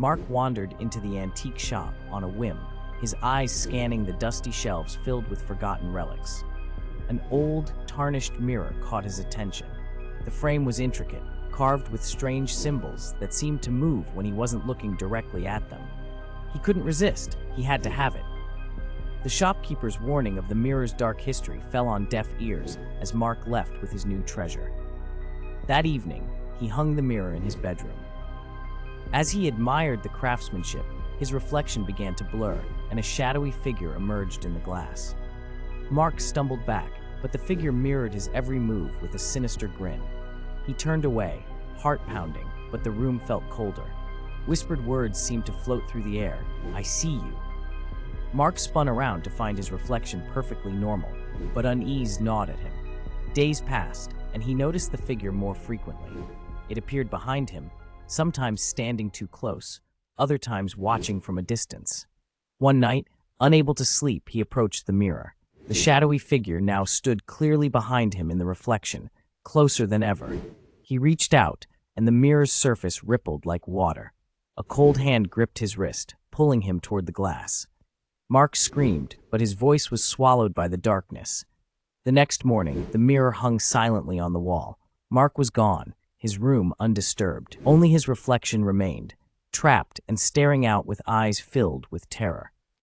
Mark wandered into the antique shop on a whim, his eyes scanning the dusty shelves filled with forgotten relics. An old, tarnished mirror caught his attention. The frame was intricate, carved with strange symbols that seemed to move when he wasn't looking directly at them. He couldn't resist. He had to have it. The shopkeeper's warning of the mirror's dark history fell on deaf ears as Mark left with his new treasure. That evening, he hung the mirror in his bedroom. As he admired the craftsmanship, his reflection began to blur, and a shadowy figure emerged in the glass. Mark stumbled back, but the figure mirrored his every move with a sinister grin. He turned away, heart pounding, but the room felt colder. Whispered words seemed to float through the air. "I see you." Mark spun around to find his reflection perfectly normal, but unease gnawed at him. Days passed, and he noticed the figure more frequently. It appeared behind him, sometimes standing too close, other times watching from a distance. One night, unable to sleep, he approached the mirror. The shadowy figure now stood clearly behind him in the reflection, closer than ever. He reached out, and the mirror's surface rippled like water. A cold hand gripped his wrist, pulling him toward the glass. Mark screamed, but his voice was swallowed by the darkness. The next morning, the mirror hung silently on the wall. Mark was gone, his room undisturbed. Only his reflection remained, trapped and staring out with eyes filled with terror.